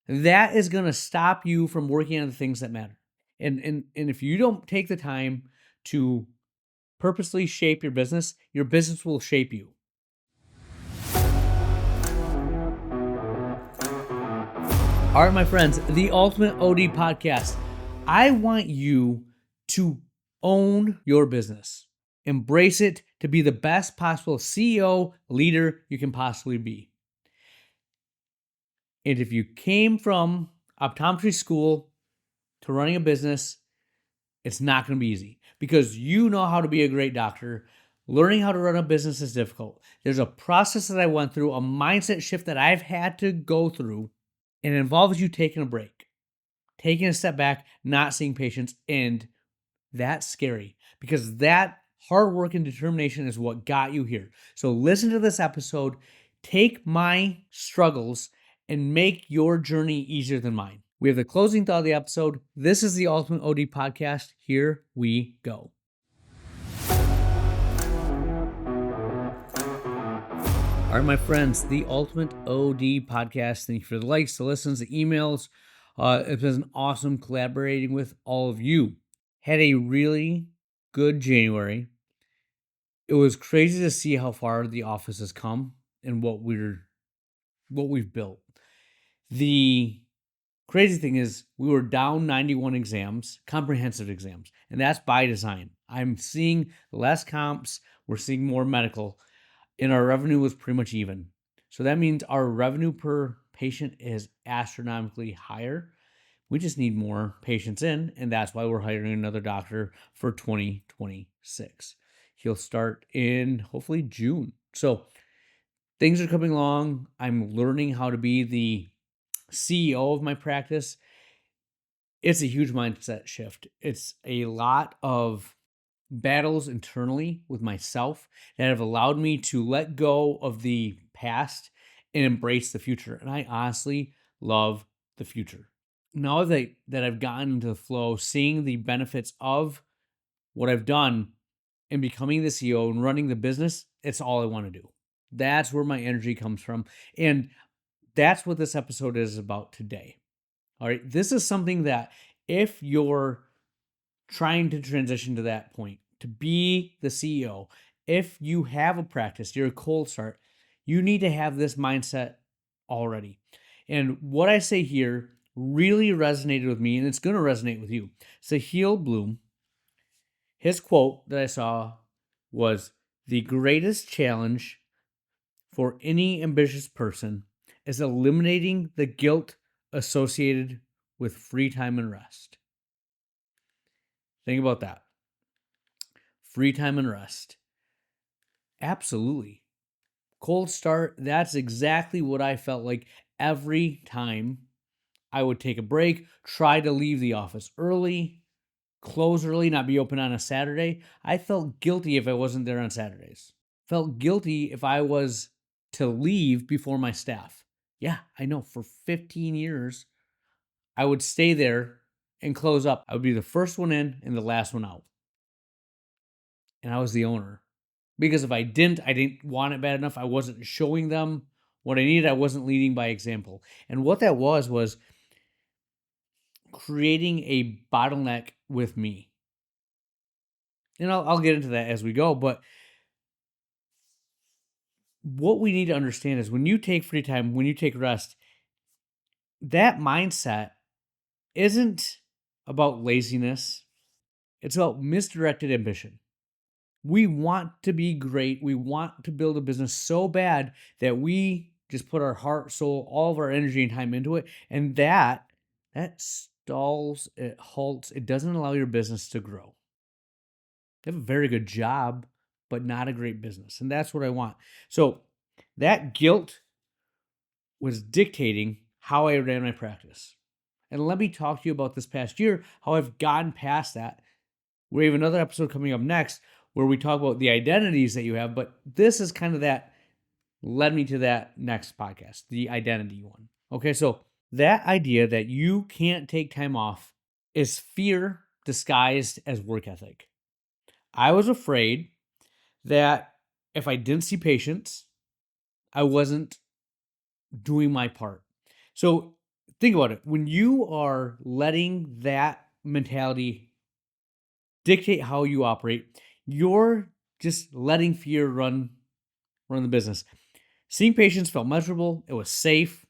that is going to stop you from working on the things that matter. And if you don't take the time to purposely shape your business will shape you. All right, my friends, the Ultimate OD Podcast. I want you to own your business. Embrace it to be the best possible CEO, leader you can possibly be. And if you came from optometry school to running a business, it's not going to be easy because you know how to be a great doctor. Learning how to run a business is difficult. There's a process that I went through, a mindset shift that I've had to go through, and it involves you taking a break, taking a step back, not seeing patients, and that's scary because that hard work and determination is what got you here. So listen to this episode, take my struggles, and make your journey easier than mine. We have the closing thought of the episode. This is the Ultimate OD Podcast. Here we go. All right, my friends, the Ultimate OD Podcast. Thank you for the likes, the listens, the emails. It's been awesome collaborating with all of you. Had a really good January. It was crazy to see how far the office has come and what we've built. The crazy thing is we were down 91 exams, comprehensive exams, and that's by design. I'm seeing less comps, we're seeing more medical, and our revenue was pretty much even. So that means our revenue per patient is astronomically higher. We just need more patients in, and that's why we're hiring another doctor for 2026. He'll start in hopefully June. So things are coming along. I'm learning how to be the CEO of my practice. It's a huge mindset shift. It's a lot of battles internally with myself that have allowed me to let go of the past and embrace the future. And I honestly love the future. Now that I've gotten into the flow, seeing the benefits of what I've done and becoming the CEO and running the business, it's all I want to do. That's where my energy comes from. And that's what this episode is about today. All right. This is something that if you're trying to transition to that point, to be the CEO, if you have a practice, you're a cold start, you need to have this mindset already. And what I say here really resonated with me, and it's going to resonate with you. Sahil Bloom, his quote that I saw was, "The greatest challenge for any ambitious person is eliminating the guilt associated with free time and rest." Think about that. Free time and rest. Absolutely. Cold start, that's exactly what I felt like every time I would take a break, try to leave the office early, close early, not be open on a Saturday. I felt guilty if I wasn't there on Saturdays. Felt guilty if I was to leave before my staff. Yeah, I know. For 15 years, I would stay there and close up. I would be the first one in and the last one out. And I was the owner. Because if I didn't want it bad enough. I wasn't showing them what I needed. I wasn't leading by example. And what that was creating a bottleneck with me. And I'll get into that as we go. But what we need to understand is when you take free time, when you take rest, that mindset isn't about laziness. It's about misdirected ambition. We want to be great. We want to build a business so bad that we just put our heart, soul, all of our energy and time into it. And that stalls, it halts, it doesn't allow your business to grow. You have a very good job, but not a great business. And that's what I want. So that guilt was dictating how I ran my practice. And let me talk to you about this past year, how I've gotten past that. We have another episode coming up next where we talk about the identities that you have, but this is kind of that led me to that next podcast, the identity one. Okay, so that idea that you can't take time off is fear disguised as work ethic. I was afraid that if I didn't see patients, I wasn't doing my part. So think about it. When you are letting that mentality dictate how you operate, you're just letting fear run the business. Seeing patients felt measurable. It was safe.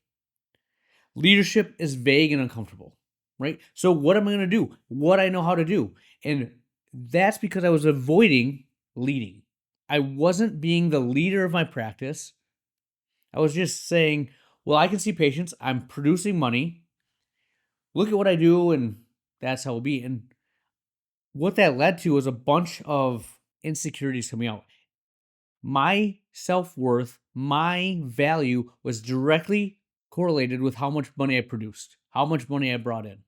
Leadership is vague and uncomfortable, right? So what am I going to do? What I know how to do. And that's because I was avoiding leading. I wasn't being the leader of my practice. I was just saying, well, I can see patients. I'm producing money. Look at what I do, and that's how it'll be. And what that led to was a bunch of insecurities coming out. My self-worth, my value was directly correlated with how much money I produced, how much money I brought in.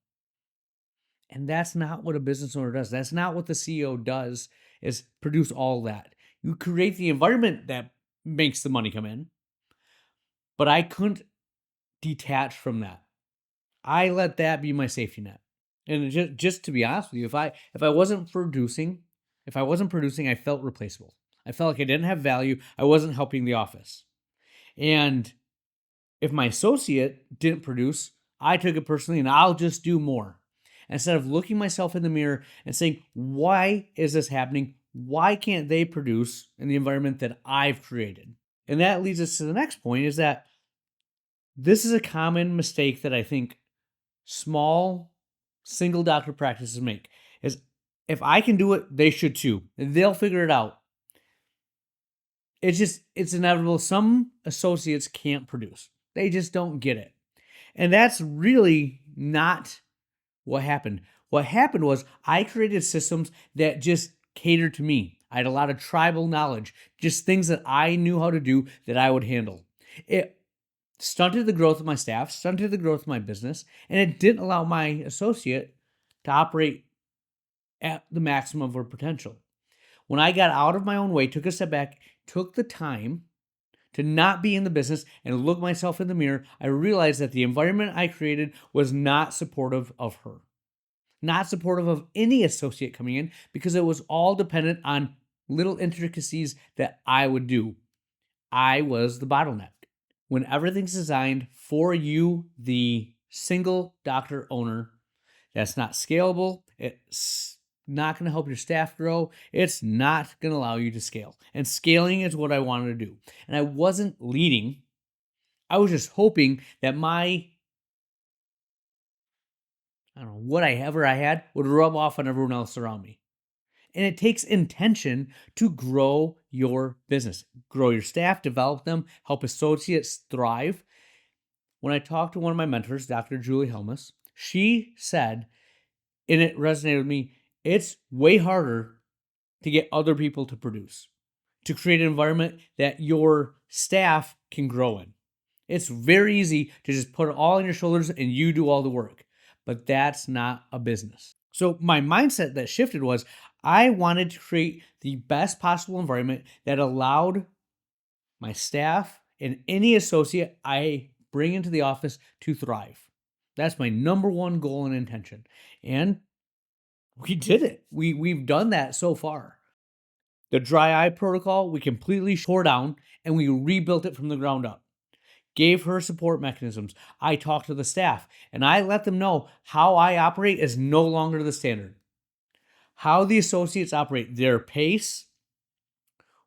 And that's not what a business owner does. That's not what the CEO does, is produce all that. You create the environment that makes the money come in. But I couldn't detach from that. I let that be my safety net. And just to be honest with you, if I wasn't producing, I felt replaceable. I felt like I didn't have value. I wasn't helping the office. And if my associate didn't produce, I took it personally and I'll just do more. Instead of looking myself in the mirror and saying, why is this happening? Why can't they produce in the environment that I've created? And that leads us to the next point, is that this is a common mistake that I think small single doctor practices make, is if I can do it, they should too. They'll figure it out. It's inevitable. Some associates can't produce. They just don't get it. And that's really not what happened. What happened was I created systems that just catered to me. I had a lot of tribal knowledge, just things that I knew how to do that I would handle. It stunted the growth of my staff, stunted the growth of my business, and it didn't allow my associate to operate at the maximum of her potential. When I got out of my own way, took a step back, took the time to not be in the business and look myself in the mirror, I realized that the environment I created was not supportive of her, not supportive of any associate coming in, because it was all dependent on little intricacies that I would do. I was the bottleneck. When everything's designed for you, the single doctor owner, that's not scalable. It's not going to help your staff grow. It's not going to allow you to scale. And scaling is what I wanted to do. And I wasn't leading. I was just hoping that whatever I had would rub off on everyone else around me. And it takes intention to grow your business, grow your staff, develop them, help associates thrive. When I talked to one of my mentors, Dr. Julie Helmus, she said, and it resonated with me, it's way harder to get other people to produce, to create an environment that your staff can grow in. It's very easy to just put it all on your shoulders and you do all the work, but that's not a business. So my mindset that shifted was I wanted to create the best possible environment that allowed my staff and any associate I bring into the office to thrive. That's my number one goal and intention. And we did it. We've done that so far. The dry eye protocol, we completely tore down and we rebuilt it from the ground up. Gave her support mechanisms. I talked to the staff and I let them know how I operate is no longer the standard. How the associates operate, their pace,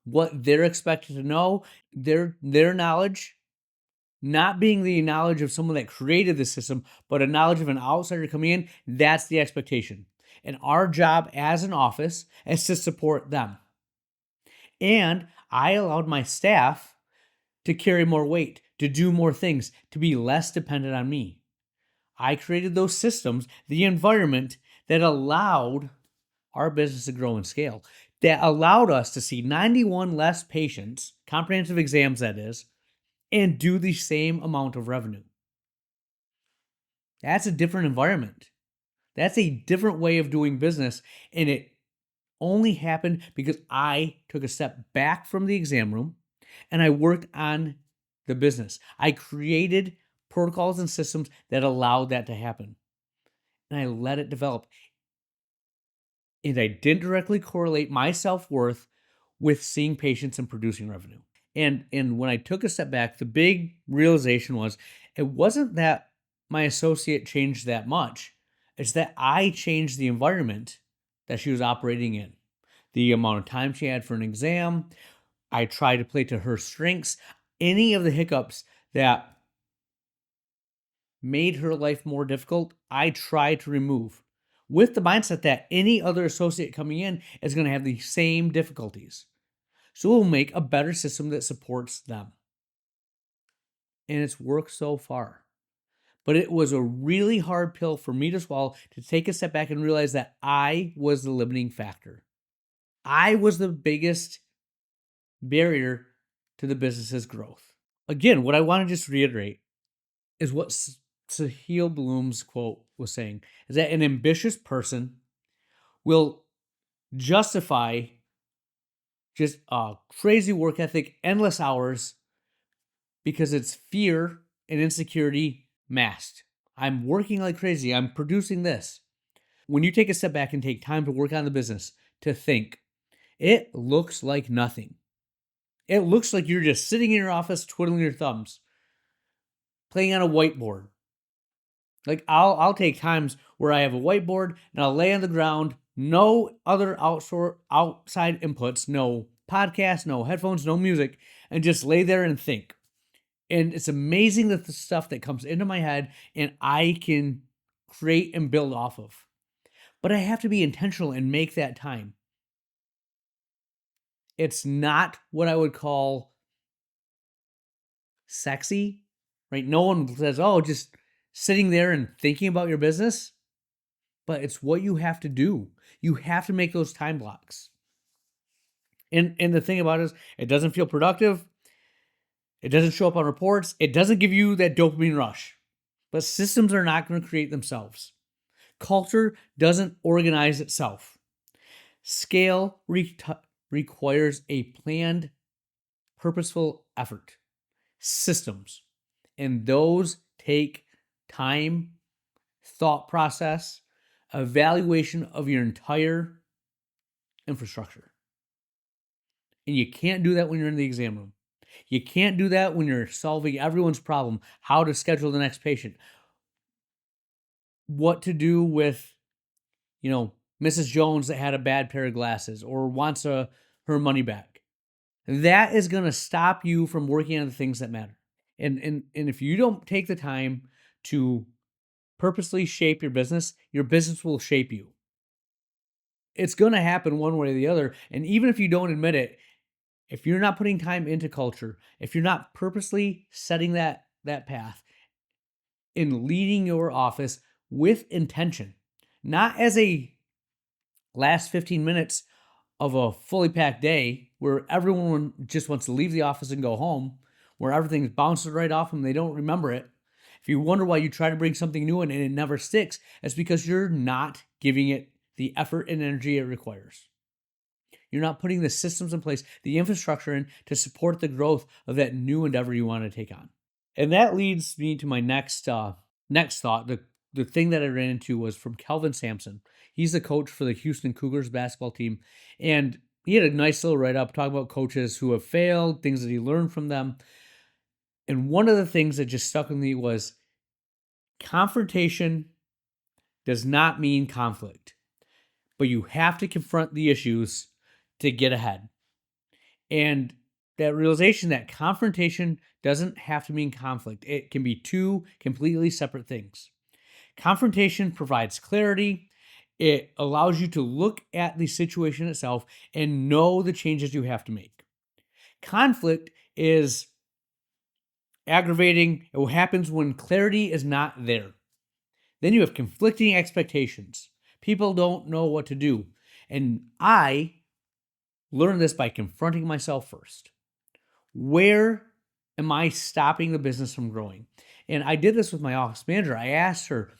what they're expected to know, their knowledge, not being the knowledge of someone that created the system, but a knowledge of an outsider coming in, that's the expectation. And our job as an office is to support them. And I allowed my staff to carry more weight, to do more things, to be less dependent on me. I created those systems, the environment that allowed our business to grow and scale, that allowed us to see 91 less patients, comprehensive exams that is, and do the same amount of revenue. That's a different environment. That's a different way of doing business. And it only happened because I took a step back from the exam room and I worked on the business. I created protocols and systems that allowed that to happen. And I let it develop. And I didn't directly correlate my self-worth with seeing patients and producing revenue. And when I took a step back, the big realization was it wasn't that my associate changed that much. It's that I changed the environment that she was operating in. The amount of time she had for an exam, I tried to play to her strengths. Any of the hiccups that made her life more difficult, I tried to remove with the mindset that any other associate coming in is going to have the same difficulties. So we'll make a better system that supports them. And it's worked so far. But it was a really hard pill for me to swallow, to take a step back and realize that I was the limiting factor. I was the biggest barrier to the business's growth. Again, what I want to just reiterate is what Sahil Bloom's quote was saying, is that an ambitious person will justify just a crazy work ethic, endless hours, because it's fear and insecurity masked. I'm working like crazy. I'm producing this. When you take a step back and take time to work on the business, to think, it looks like nothing. It looks like you're just sitting in your office twiddling your thumbs, playing on a whiteboard. Like I'll take times where I have a whiteboard and I'll lay on the ground, no other outside inputs, no podcast, no headphones, no music, and just lay there and think. And it's amazing that the stuff that comes into my head and I can create and build off of. But I have to be intentional and make that time. It's not what I would call sexy, right? No one says, oh, just sitting there and thinking about your business. But it's what you have to do. You have to make those time blocks. And the thing about it is, it doesn't feel productive. It doesn't show up on reports. It doesn't give you that dopamine rush. But systems are not going to create themselves. Culture doesn't organize itself. Scale requires a planned, purposeful effort. Systems. And those take time, thought process, evaluation of your entire infrastructure. And you can't do that when you're in the exam room. You can't do that when you're solving everyone's problem, how to schedule the next patient, what to do with, Mrs. Jones that had a bad pair of glasses or wants her money back. That is going to stop you from working on the things that matter. And if you don't take the time to purposely shape your business will shape you. It's going to happen one way or the other. And even if you don't admit it, if you're not putting time into culture, if you're not purposely setting that path and leading your office with intention, not as a last 15 minutes of a fully packed day where everyone just wants to leave the office and go home, where everything's bouncing right off them, they don't remember it. If you wonder why you try to bring something new in and it never sticks, it's because you're not giving it the effort and energy it requires. You're not putting the systems in place, the infrastructure in to support the growth of that new endeavor you want to take on. And that leads me to my next thought. The thing that I ran into was from Kelvin Sampson. He's the coach for the Houston Cougars basketball team. And he had a nice little write-up talking about coaches who have failed, things that he learned from them. And one of the things that just stuck with me was confrontation does not mean conflict, but you have to confront the issues to get ahead. And that realization that confrontation doesn't have to mean conflict. It can be two completely separate things. Confrontation provides clarity. It allows you to look at the situation itself and know the changes you have to make. Conflict is aggravating. It happens when clarity is not there. Then you have conflicting expectations. People don't know what to do. And I learned this by confronting myself first. Where am I stopping the business from growing? And I did this with my office manager. I asked her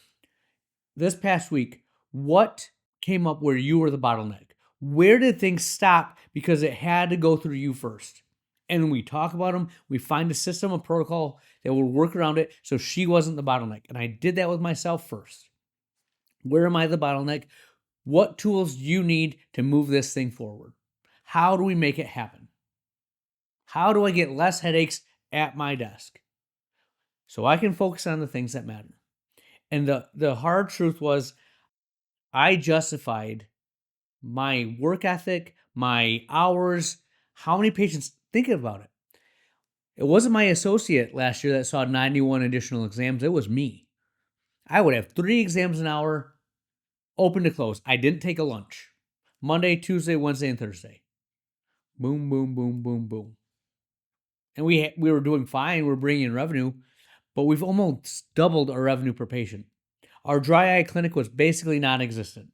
this past week, what came up where you were the bottleneck? Where did things stop because it had to go through you first? And we talk about them. We find a system, a protocol that will work around it so she wasn't the bottleneck. And I did that with myself first. Where am I the bottleneck? What tools do you need to move this thing forward? How do we make it happen? How do I get less headaches at my desk so I can focus on the things that matter? And the hard truth was I justified my work ethic, my hours, how many patients thinking about it. It wasn't my associate last year that saw 91 additional exams. It was me. I would have 3 exams an hour, open to close. I didn't take a lunch. Monday, Tuesday, Wednesday, and Thursday. Boom, boom, boom, boom, boom. And we were doing fine. We're bringing in revenue, but we've almost doubled our revenue per patient. Our dry eye clinic was basically non-existent.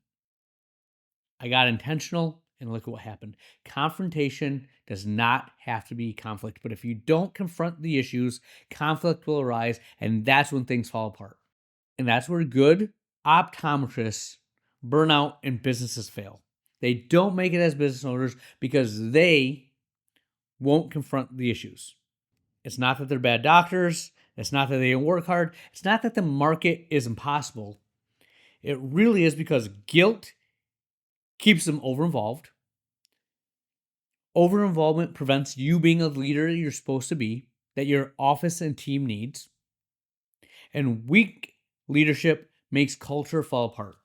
I got intentional, and look at what happened. Confrontation does not have to be conflict, but if you don't confront the issues, conflict will arise, and that's when things fall apart. And that's where good optometrists burn out and businesses fail. They don't make it as business owners because they won't confront the issues. It's not that they're bad doctors. It's not that they don't work hard. It's not that the market is impossible. It really is because guilt keeps them over-involved. Over-involvement prevents you being a leader you're supposed to be, that your office and team needs. And weak leadership makes culture fall apart.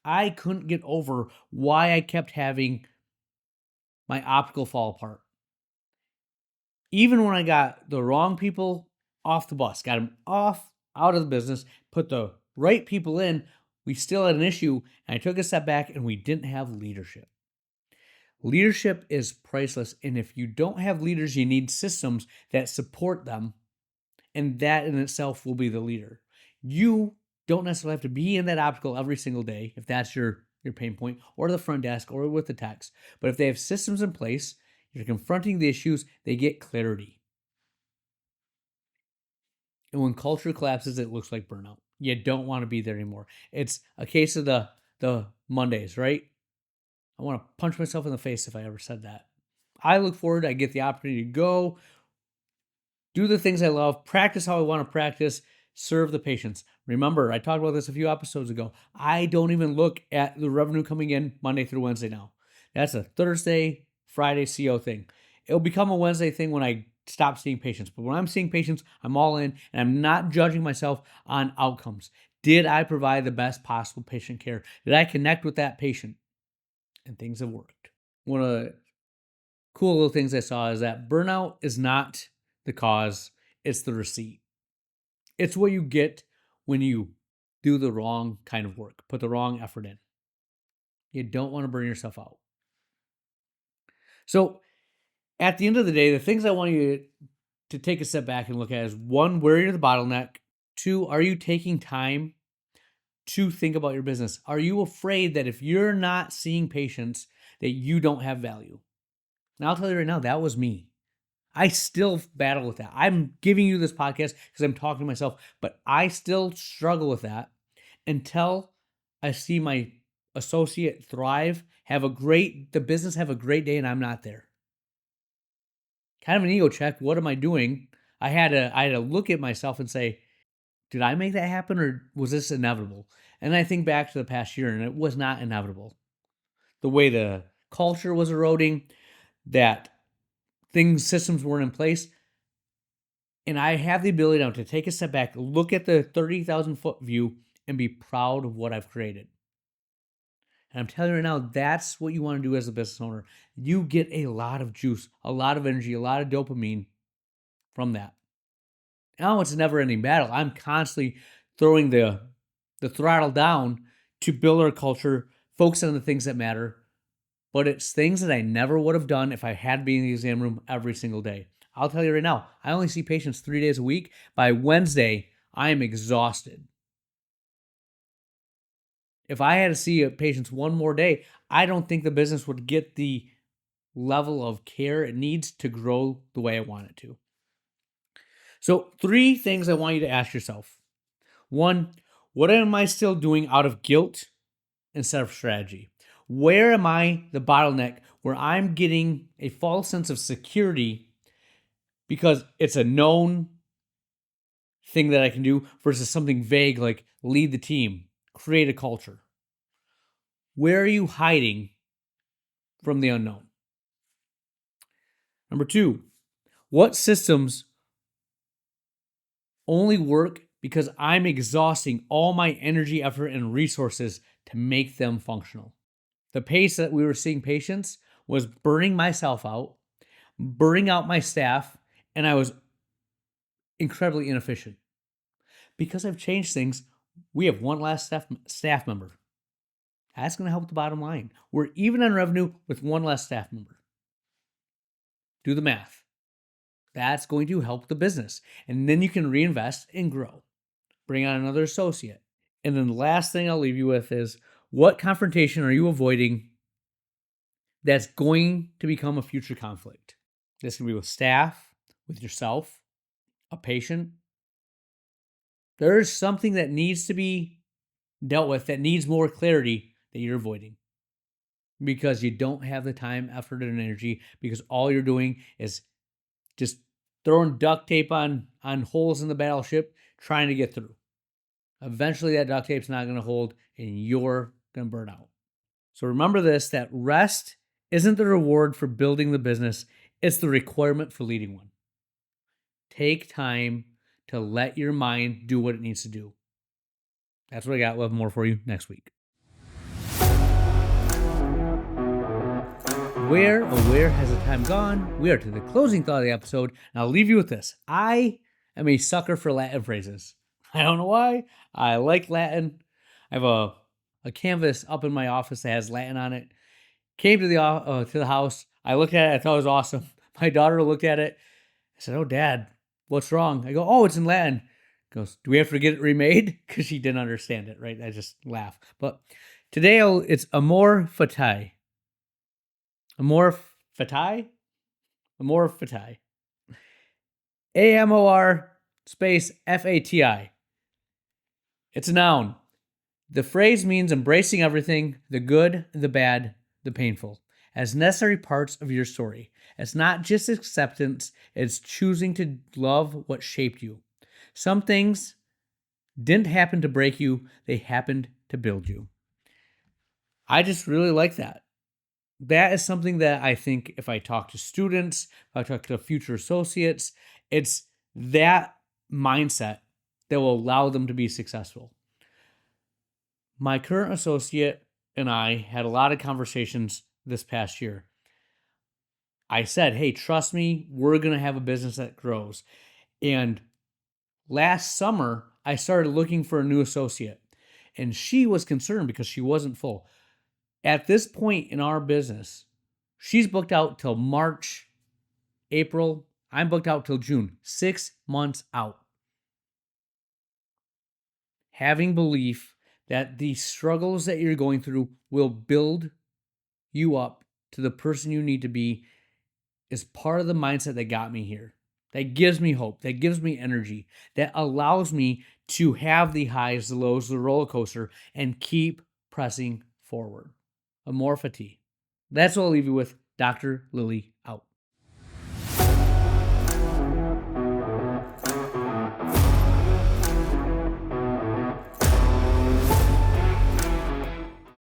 I couldn't get over why I kept having my optical fall apart. Even when I got the wrong people off the bus, got them out of the business, put the right people in, we still had an issue, and I took a step back and we didn't have leadership. Leadership is priceless, and if you don't have leaders, you need systems that support them, and that in itself will be the leader. You don't necessarily have to be in that optical every single day if that's your pain point, or the front desk, or with the techs. But if they have systems in place, you're confronting the issues, they get clarity. And when culture collapses, it looks like burnout. You don't want to be there anymore. It's a case of the Mondays, right? I want to punch myself in the face if I ever said that. I look forward, I get the opportunity to go, do the things I love, practice how I want to practice, serve the patients. Remember, I talked about this a few episodes ago. I don't even look at the revenue coming in Monday through Wednesday now. That's a Thursday, Friday CO thing. It'll become a Wednesday thing when I stop seeing patients. But when I'm seeing patients, I'm all in, and I'm not judging myself on outcomes. Did I provide the best possible patient care? Did I connect with that patient? And things have worked. One of the cool little things I saw is that burnout is not the cause, it's the receipt. It's what you get when you do the wrong kind of work, put the wrong effort in. You don't want to burn yourself out. So at the end of the day, the things I want you to take a step back and look at is 1, where you're the bottleneck. 2, are you taking time to think about your business? Are you afraid that if you're not seeing patients, that you don't have value? And I'll tell you right now, that was me. I still battle with that. I'm giving you this podcast because I'm talking to myself, but I still struggle with that until I see my associate thrive, the business have a great day, and I'm not there. Kind of an ego check. What am I doing? I had to look at myself and say, did I make that happen, or was this inevitable? And I think back to the past year, and it was not inevitable. The way the culture was eroding, that systems weren't in place. And I have the ability now to take a step back, look at the 30,000 foot view, and be proud of what I've created. And I'm telling you right now, that's what you want to do as a business owner. You get a lot of juice, a lot of energy, a lot of dopamine from that. Now it's a never ending battle. I'm constantly throwing the throttle down to build our culture, focus on the things that matter. But it's things that I never would have done if I had been in the exam room every single day. I'll tell you right now, I only see patients 3 days a week. By Wednesday, I am exhausted. If I had to see patients one more day, I don't think the business would get the level of care it needs to grow the way I want it to. So 3 things I want you to ask yourself. 1, what am I still doing out of guilt instead of strategy? Where am I the bottleneck where I'm getting a false sense of security because it's a known thing that I can do versus something vague like lead the team, create a culture? Where are you hiding from the unknown? Number 2, what systems only work because I'm exhausting all my energy, effort, and resources to make them functional. The pace that we were seeing patients was burning myself out, burning out my staff, and I was incredibly inefficient. Because I've changed things, we have one less staff member. That's going to help the bottom line. We're even on revenue with one less staff member. Do the math. That's going to help the business. And then you can reinvest and grow. Bring on another associate. And then the last thing I'll leave you with is, what confrontation are you avoiding that's going to become a future conflict? This can be with staff, with yourself, a patient. There's something that needs to be dealt with that needs more clarity that you're avoiding because you don't have the time, effort, and energy, because all you're doing is just throwing duct tape on holes in the battleship, trying to get through. Eventually that duct tape's not going to hold and you're going to burn out. So remember this, that rest isn't the reward for building the business, it's the requirement for leading one. Take time to let your mind do what it needs to do. That's what I got. We'll have more for you next week. Where has the time gone? We are to the closing thought of the episode, and I'll leave you with this. I am a sucker for Latin phrases. I don't know why. I like Latin. I have a canvas up in my office that has Latin on it. Came to the house. I looked at it. I thought it was awesome. My daughter looked at it. I said, "Oh, Dad, what's wrong?" I go, "Oh, it's in Latin." She goes, "Do we have to get it remade?" Because she didn't understand it, right? I just laugh. But today it's amor fati. Amor fati? Amor fati. AMOR space FATI. It's a noun. The phrase means embracing everything, the good, the bad, the painful, as necessary parts of your story. It's not just acceptance, it's choosing to love what shaped you. Some things didn't happen to break you, they happened to build you. I just really like that. That is something that I think if I talk to students, if I talk to future associates, it's that mindset that will allow them to be successful. My current associate and I had a lot of conversations this past year. I said, "Hey, trust me, we're going to have a business that grows." And last summer, I started looking for a new associate. And she was concerned because she wasn't full. At this point in our business, she's booked out till March, April. I'm booked out till June, 6 months out. Having belief that the struggles that you're going through will build you up to the person you need to be is part of the mindset that got me here. That gives me hope, that gives me energy, that allows me to have the highs, the lows, the roller coaster, and keep pressing forward. Amor fati. That's what I'll leave you with. Dr. Lily out.